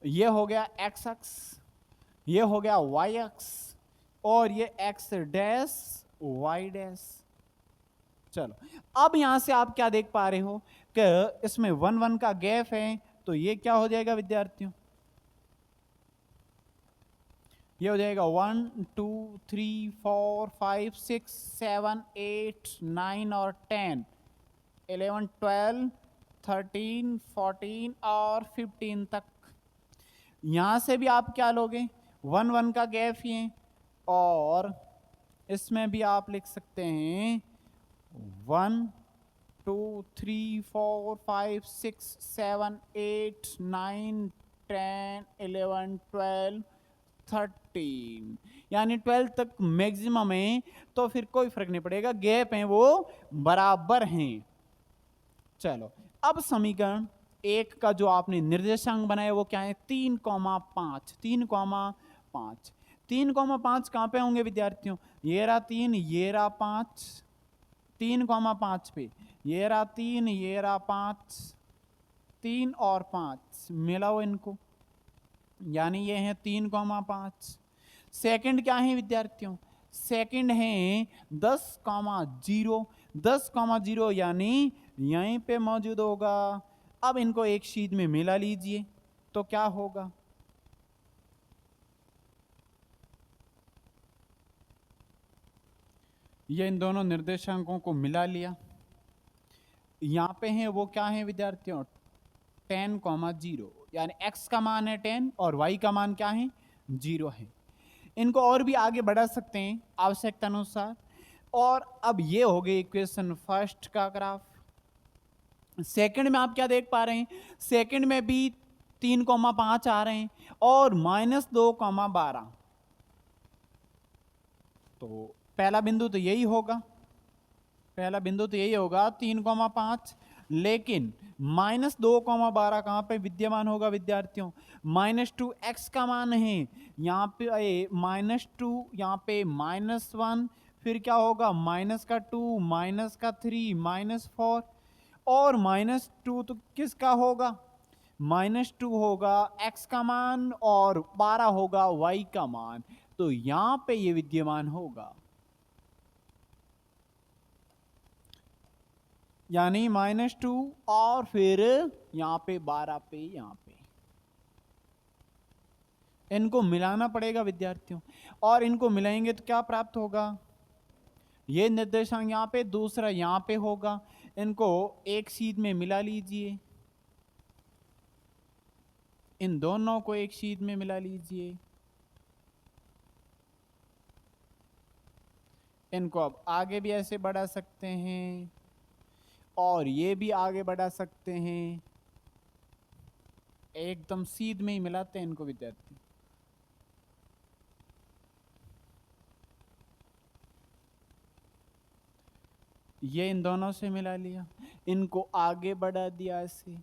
ये हो गया एक्स अक्स, ये हो गया वाई अक्स, और ये एक्स डैश वाई डैश। चलो अब यहां से आप क्या देख पा रहे हो कि इसमें 1 1 का गैप है, तो ये क्या हो जाएगा विद्यार्थियों, ये हो जाएगा 1 2 3 4 5 6 7 8 9 और 10 11 12 13 14 और 15 तक। यहां से भी आप क्या लोगे, 1 1 का गैप ही है, और इसमें भी आप लिख सकते हैं 1 2 3 4 5 6 7 8 9 10 11 12 13, यानी 12 तक मैक्सिमम है, तो फिर कोई फर्क नहीं पड़ेगा, गैप है वो बराबर हैं। चलो अब समीकरण एक का जो आपने निर्देशांक बनाया वो क्या है, 3,5 3,5 3,5 कहां पे होंगे विद्यार्थियों, ये रहा 3 ये रहा 5, 3,5 पे ये रहा 3 ये रहा 5, 3 और 5 मिलाओ इनको, यानी ये है 3,5। सेकंड क्या है विद्यार्थियों, सेकंड है 10,0 10,0 यानी यहीं पे मौजूद होगा। अब इनको एक शीट में मिला लीजिए तो क्या होगा, ये इन दोनों निर्देशांकों को मिला लिया, यहां पे है वो क्या है विद्यार्थियों 10,0, यानी x का मान है 10 और y का मान क्या है 0 है। इनको और भी आगे बढ़ा सकते हैं आवश्यकता अनुसार। और अब ये हो गई इक्वेशन फर्स्ट का ग्राफ। सेकंड में आप क्या देख पा रहे हैं, सेकंड में भी 3,5 आ रहे हैं और -2,12, तो पहला बिंदु तो यही होगा, पहला बिंदु तो यही होगा 3,5, लेकिन -2,12 कहां पे विद्यमान होगा विद्यार्थियों, -2 x का मान है, यहाँ पे -2, यहाँ पे -1, फिर क्या होगा -2 -3 -4, और -2 तो किसका होगा, -2 होगा x का मान और 12 होगा y का मान, तो यहां पे ये विद्यमान होगा, यानी -2 और फिर यहां पे 12 पे, यहां पे इनको मिलाना पड़ेगा विद्यार्थियों, और इनको मिलाएंगे तो क्या प्राप्त होगा, ये निर्देशांक यहां पे, दूसरा यहां पे होगा, इनको एक शीट में मिला लीजिए, इन दोनों को एक शीट में मिला लीजिए, इनको अब आगे भी ऐसे बढ़ा सकते हैं और ये भी आगे बढ़ा सकते हैं, एकदम सीध में ही मिलाते हैं इनको विद्यार्थी। ये इन दोनों से मिला लिया, इनको आगे बढ़ा दिया ऐसे,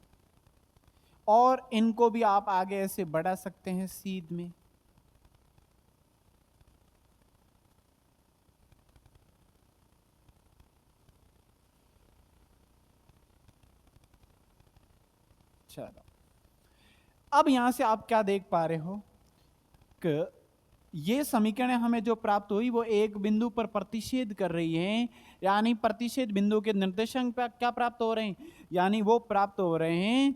और इनको भी आप आगे ऐसे बढ़ा सकते हैं सीध में। चलो अब यहां से आप क्या देख पा रहे हो कि ये समीकरण हमें जो प्राप्त हुई वो एक बिंदु पर प्रतिषेध कर रही है, यानी प्रतिषेध बिंदु के निर्देशांक पर क्या प्राप्त हो रहे हैं, यानी वो प्राप्त हो रहे हैं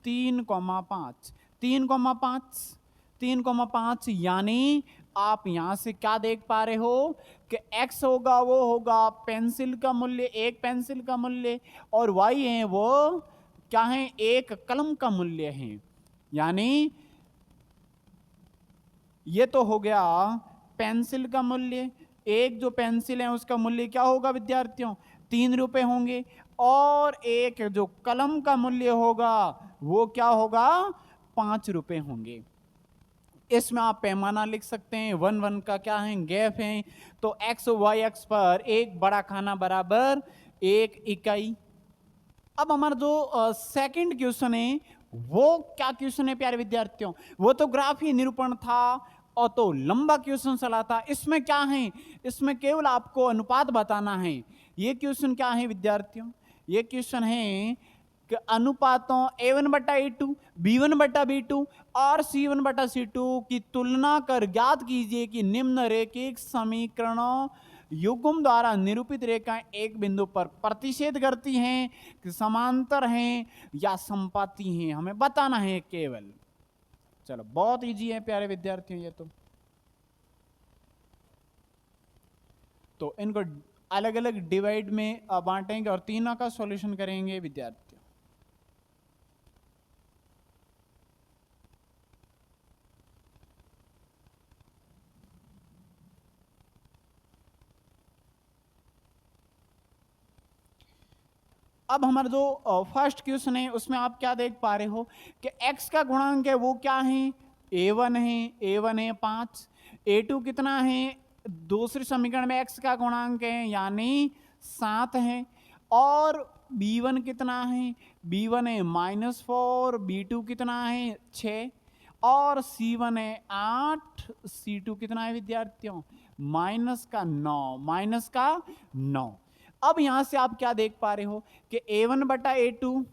3,5 3,5, यानी आप यहां से क्या देख पा रहे हो कि x होगा वो होगा पेंसिल का मूल्य, एक पेंसिल का मूल्य, और y है वो क्या है, एक कलम का मूल्य है, यानी ये तो हो गया पेंसिल का मूल्य, एक जो पेंसिल है उसका मूल्य क्या होगा विद्यार्थियों 3 रुपए होंगे, और एक जो कलम का मूल्य होगा वो क्या होगा 5 रुपए होंगे। इसमें आप पैमाना लिख सकते हैं, 1 1 का क्या है गैप है, तो x y x पर एक बड़ा खाना बराबर 1 इकाई। अब हमारा जो सेकंड क्वेश्चन है वो क्या क्वेश्चन है प्यारे विद्यार्थियों, वो तो ग्राफ ही निरूपण था और तो लंबा क्वेश्चन चला था। इसमें क्या है, इसमें केवल आपको अनुपात बताना है। ये क्वेश्चन क्या है विद्यार्थियों, ये क्वेश्चन है कि अनुपातों A1/A2, B1/B2 और C1/C2 की तुलना कर ज्ञात कीजिए कि निम्नलिखित समीकरणों युग्म द्वारा निरूपित रेखाएं एक बिंदु पर प्रतिच्छेद करती हैं कि समांतर हैं या समपाती हैं, हमें बताना है केवल। चलो बहुत इजी है प्यारे विद्यार्थियों ये तो इनको अलग अलग डिवाइड में बांटेंगे और तीनों का सॉल्यूशन करेंगे विद्यार्थियों। अब हमारा जो फर्स्ट क्वेश्चन है उसमें आप क्या देख पा रहे हो कि x का गुणांक है वो क्या है, a1 है 5, a2 कितना है, दूसरे समीकरण में x का गुणांक है यानी 7 है, और b1 कितना है, b1 है -4, b2 कितना है 6, और c1 है 8, c2 कितना है विद्यार्थियों -9। अब यहां से आप क्या देख पा रहे हो कि A1/A2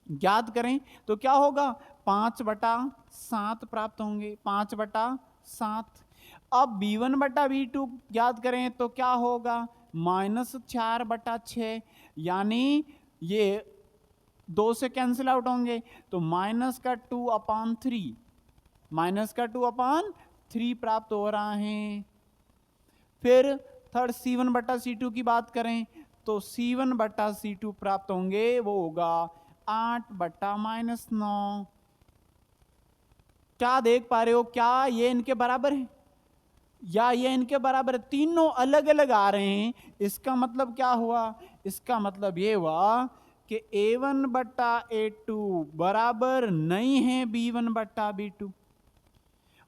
ज्ञात करें तो क्या होगा 5/7 प्राप्त होंगे, 5/7। अब B1/B2 ज्ञात करें तो क्या होगा -4/6, यानी ये 2 से कैंसिल आउट होंगे तो -2/3 प्राप्त हो रहा है। फिर थर्ड C1/C2 की बात करें तो C1/C2 प्राप्त होंगे, वो होगा 8/-9। क्या देख पा रहे हो, क्या ये इनके बराबर है या ये इनके बराबर है? तीनों अलग अलग आ रहे हैं। इसका मतलब क्या हुआ, इसका मतलब ये हुआ कि A1/A2 बराबर नहीं है B1/B2,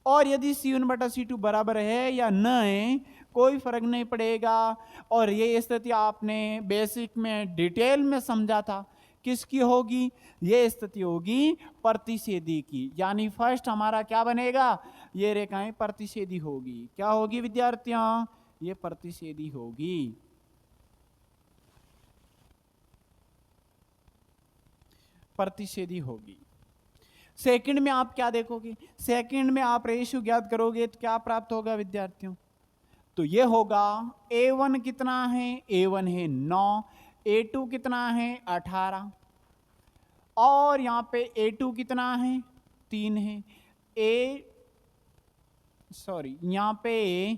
और यदि C1/C2 बराबर है या न है कोई फर्क नहीं पड़ेगा। और ये स्थिति आपने बेसिक में डिटेल में समझा था, किसकी होगी, ये स्थिति होगी प्रतिच्छेदी की, यानी फर्स्ट हमारा क्या बनेगा, ये रेखाएं प्रतिच्छेदी होगी। क्या होगी विद्यार्थियों, ये प्रतिच्छेदी होगी। प्रतिच्छेदी होगी। सेकंड में आप क्या देखोगे, सेकंड में आप रेशियो ज्ञात करोगे तो क्या प्राप्त होगा विद्यार्थियों, तो ये होगा A1 कितना है, A1 है 9, A2 कितना है 18, और यहां पे A2 कितना है 3 है, यहां पे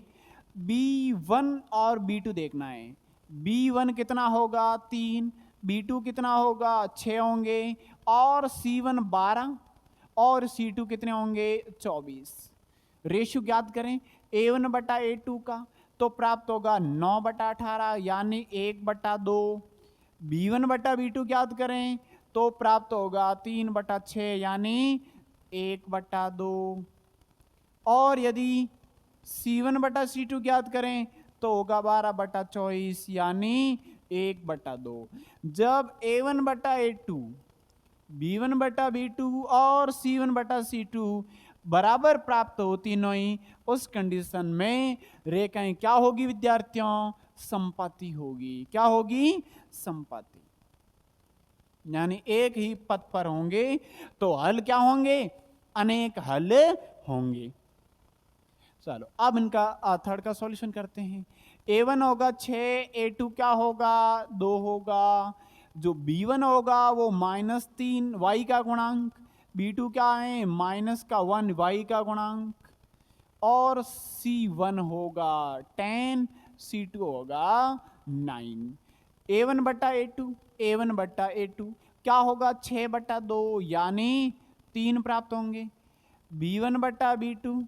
B1 और B2 देखना है। B1 कितना होगा 3, B2 कितना होगा 6 होंगे, और C1 12 और C2 कितने होंगे 24। रेशियो ज्ञात करें A1/A2 का तो प्राप्त होगा 9/18 यानी 1/2। B1/B2 ज्ञात करें तो प्राप्त होगा 3/6 यानी 1/2। और यदि C1/C2 ज्ञात करें तो होगा 12/24 यानी 1/2। जब A1/A2, B1/B2 और C1/C2 बराबर प्राप्त हो तीनों ही, उस कंडीशन में रेखाएं क्या होगी विद्यार्थियों, समपाती होगी। क्या होगी, समपाती, यानी एक ही पथ पर होंगे तो हल क्या होंगे, अनेक हल होंगे। चलो अब इनका थर्ड का सॉल्यूशन करते हैं। A1 होगा 6, A2 क्या होगा 2 होगा, जो B1 होगा वो -3 y का गुणांक, B2 क्या है -1 y का गुणांक, और C1 होगा 10, C2 होगा 9। A1/A2 क्या होगा 6/2 यानी 3 प्राप्त होंगे। B1/B2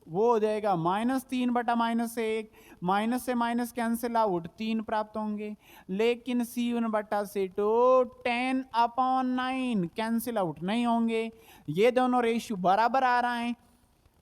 वो हो जाएगा -3/-1, माइनस से माइनस कैंसिल आउट 3 प्राप्त होंगे। लेकिन C1/C2 10/9 कैंसिल आउट नहीं होंगे, ये दोनों रेशियो बराबर आ रहा है।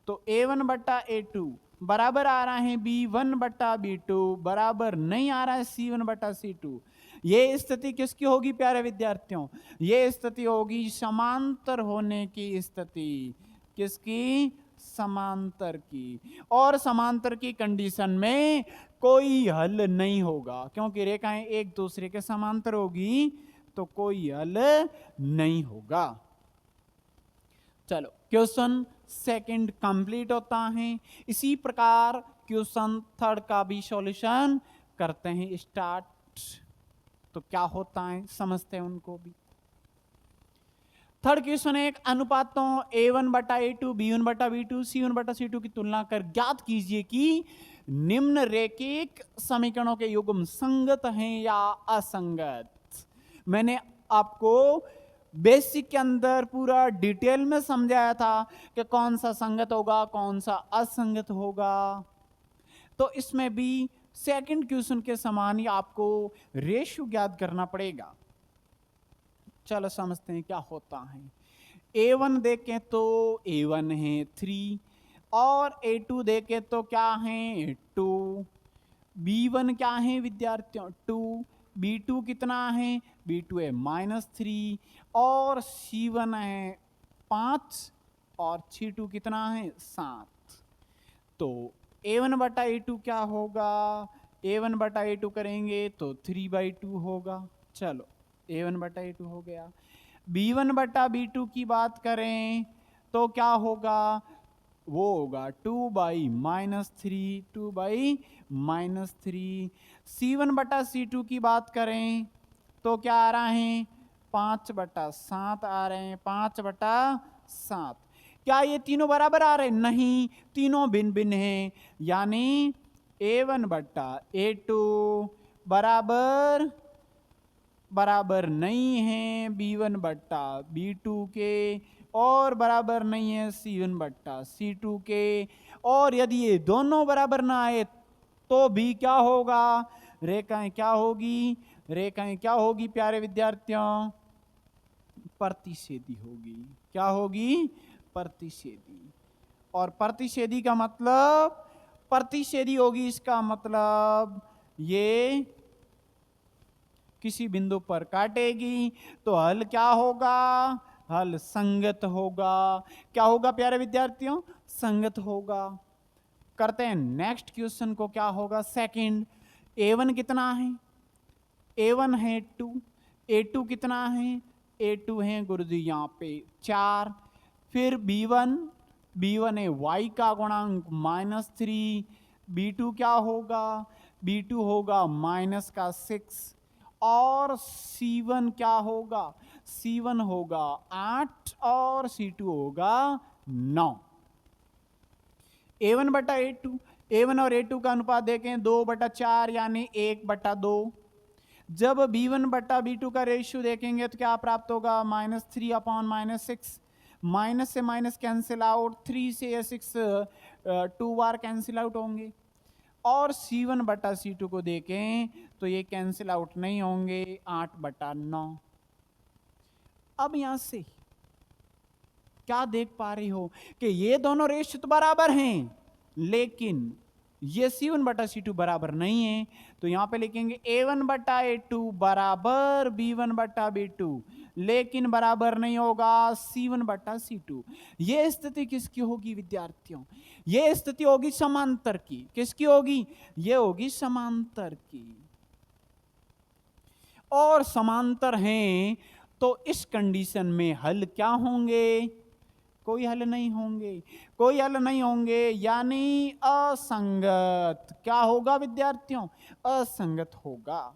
तो A1/A2 बराबर आ रहा है B1/B2, बराबर नहीं आ रहा है C1/C2। ये स्थिति किसकी होगी प्यारे विद्यार्थियों, ये स्थिति होगी समांतर होने की स्थिति। किसकी, समांतर की। और समांतर की कंडीशन में कोई हल नहीं होगा, क्योंकि रेखाएं एक दूसरे के समांतर होगी तो कोई हल नहीं होगा। चलो क्वेश्चन सेकंड कंप्लीट होता है। इसी प्रकार क्वेश्चन थर्ड का भी सॉल्यूशन करते हैं स्टार्ट। तो क्या होता है समझते हैं उनको भी। थर्ड क्वेश्चन है, एक अनुपातों A1/A2, B1/B2, C1/C2 की तुलना कर ज्ञात कीजिए कि निम्न रेखिक समीकरणों के युग्म संगत हैं या असंगत। मैंने आपको बेसिक के अंदर पूरा डिटेल में समझाया था कि कौन सा संगत होगा कौन सा असंगत होगा। तो इसमें भी सेकंड क्वेश्चन के समान ही आपको रेशियो ज्ञात करना पड़ेगा। चलो समझते हैं क्या होता है। A1 देखें तो A1 है 3 और A2 देखें तो क्या है 2। B1 क्या है विद्यार्थियों 2, B2 कितना है B2 है -3 और C1 है 5 और C2 कितना है 7। तो A1/A2 क्या होगा, A1/A2 करेंगे तो 3/2 होगा। चलो A1/A2 हो गया। B1/B2 की बात करें तो क्या होगा, वो होगा 2/-3, 2/-3। C1/C2 की बात करें तो क्या आ रहा है 5/7 आ रहे हैं, 5/7। क्या ये तीनों बराबर आ रहे हैं, नहीं, तीनों भिन्न भिन्न हैं। यानी A1/A2 बराबर बराबर नहीं है B1/B2 के और बराबर नहीं है C1/C2 के। और यदि ये दोनों बराबर ना आए तो भी क्या होगा, रेखाएं क्या होगी, रेखाएं क्या होगी प्यारे विद्यार्थियों, प्रतिच्छेदी होगी। क्या होगी, प्रतिच्छेदी। और प्रतिच्छेदी का मतलब, प्रतिच्छेदी होगी इसका मतलब ये किसी बिंदु पर काटेगी तो हल क्या होगा, हल संगत होगा। क्या होगा प्यारे विद्यार्थियों, संगत होगा। करते हैं नेक्स्ट क्वेश्चन को, क्या होगा सेकंड। A1 कितना है, A1 है 2, A2 कितना है, A2 है गुरुजी यहाँ पे 4। फिर B1 है y का गुणांक -3, B2 क्या होगा, B2 होगा -6 और C1 क्या होगा, C1 होगा 8 और C2 होगा 9। A1/A2, A1 और A2 का अनुपात देखें 2/4 यानी 1/2। जब B1/B2 का रेशियो देखेंगे तो क्या प्राप्त होगा, -3/-6। माइनस से माइनस कैंसिल आउट, 3 से या 6 2 बार कैंसिल आउट होंगे। और C1/C2 को देखें तो ये कैंसिल आउट नहीं होंगे, 8/9। अब यहां से क्या देख पा रही हो कि ये दोनों रेशियो तो बराबर हैं, लेकिन ये C1/C2 बराबर नहीं है। तो यहां पे लिखेंगे A1/A2 बराबर B1/B2, लेकिन बराबर नहीं होगा C1/C2। ये स्थिति किसकी होगी विद्यार्थियों, ये स्थिति होगी समांतर की। किसकी होगी, ये होगी समांतर की। और समांतर हैं तो इस कंडीशन में हल क्या होंगे, कोई हल नहीं होंगे, कोई हल नहीं होंगे, यानी असंगत। क्या होगा विद्यार्थियों, असंगत होगा।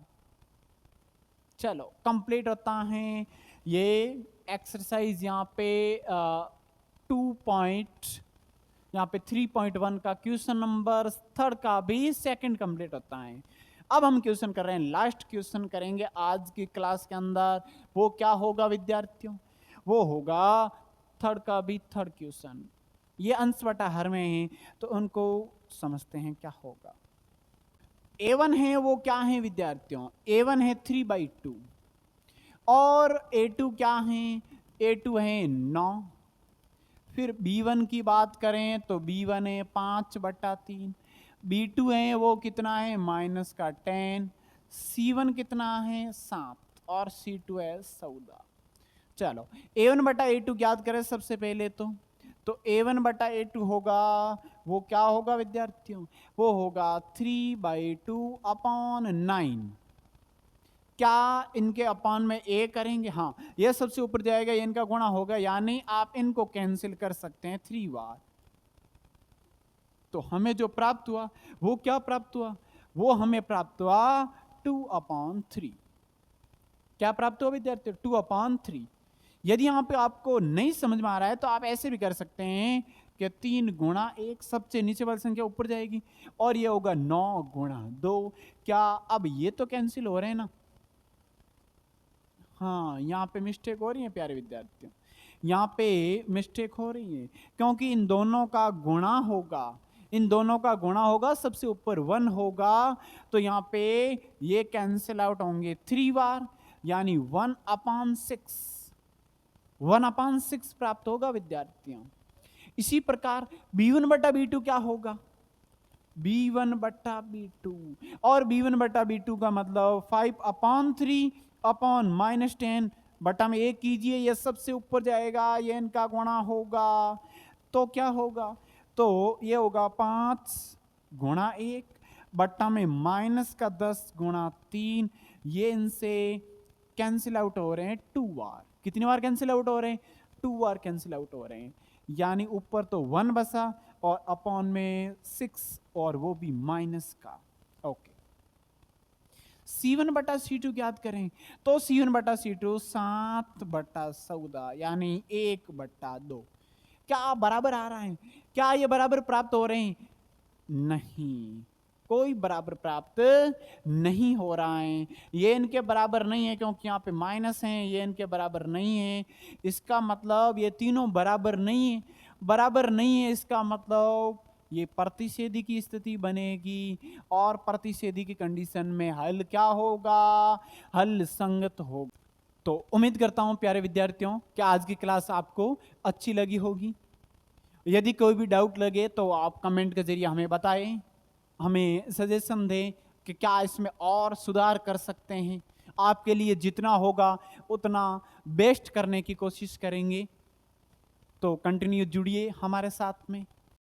चलो कंप्लीट होता है ये एक्सरसाइज यहाँ पे 3.1 का क्वेश्चन नंबर थर्ड का भी सेकंड कंप्लीट होता है। अब हम क्वेश्चन कर रहे हैं, लास्ट क्वेश्चन करेंगे आज की क्लास के अंदर। वो क्या होगा विद्यार्थियों, वो होगा थर्ड का भी थर्ड क्वेश्चन। ये अंश बटा हर में है तो उनको समझते हैं क्या होगा। A1 है वो क्या है विद्यार्थियों, A1 है 3/2 और A2 क्या है, A2 है 9। फिर B1 की बात करें तो B1 है 5/3, B2 है वो कितना है -10, C1 कितना है 7 और C2 है 14। चलो A1/A2 ज्ञात करें सबसे पहले तो A1/A2 होगा, वो क्या होगा विद्यार्थियों, वो होगा 3/2/9। क्या इनके अपान में ए करेंगे? हाँ, ये सबसे ऊपर जाएगा, ये इनका गुणा होगा, यानी आप इनको कैंसिल कर सकते हैं 3 बार। तो हमें जो प्राप्त हुआ वो क्या प्राप्त हुआ? वो हमें प्राप्त हुआ 2/3। क्या प्राप्त हुआ विद्यार्थियों? 2/3। यदि यहाँ पे आपको नहीं समझ में आ रहा है तो आप ऐसे भी कर सकते हैं कि 3 गुणा 1, सबसे नीचे वाली संख्या ऊपर जाएगी, और ये होगा 9 गुणा 2। क्या अब ये तो कैंसिल हो रहे हैं ना? हाँ, यहाँ पे मिस्टेक हो रही है प्यारे विद्यार्थियों, यहाँ पे मिस्टेक हो रही है, क्योंकि इन दोनों का गुणा होगा, इन दोनों का गुणा होगा, सबसे ऊपर 1 होगा, तो यहाँ पे ये कैंसिल आउट होंगे 3 बार, यानी 1/6, 1/6 प्राप्त होगा विद्यार्थियों। इसी प्रकार b1 बटा b2 क्या होगा? b1 बटा b2, और b1 बटा b2 का मतलब 5/3 अपॉन -10 बटा में 1 कीजिए, ये सबसे ऊपर जाएगा, ये इनका गुणा होगा, तो क्या होगा? तो ये होगा 5 गुणा 1 बट्टा में -10 गुणा 3, ये इनसे कैंसिल आउट हो रहे हैं 2 बार। कितनी बार कैंसिल आउट हो रहे हैं? 2 बार कैंसिल आउट हो रहे हैं, यानी ऊपर तो 1 बसा और अपॉन में 6, और वो भी माइनस का। ओके, C1 बटा C2 ज्ञात करें, तो C1 बटा C2 7/14, यानी 1/2। क्या बराबर आ रहा है? क्या ये बराबर प्राप्त हो रहे हैं? नहीं, कोई बराबर प्राप्त नहीं हो रहा है, ये इनके बराबर नहीं है, क्योंकि यहाँ पे माइनस है, ये इनके बराबर नहीं है, इसका मतलब ये तीनों बराबर नहीं है, बराबर नहीं है, इसका मतलब ये प्रतिच्छेदी की स्थिति बनेगी, और प्रतिच्छेदी की कंडीशन में हल क्या होगा? हल संगत होगा। तो उम्मीद करता हूं प्यारे विद्यार्थियों कि आज की क्लास आपको अच्छी लगी होगी। यदि कोई भी डाउट लगे तो आप कमेंट के जरिए हमें बताएं, हमें सजेशन दें कि क्या इसमें और सुधार कर सकते हैं। आपके लिए जितना होगा उतना बेस्ट करने की कोशिश करेंगे। तो कंटिन्यू जुड़िए हमारे साथ में।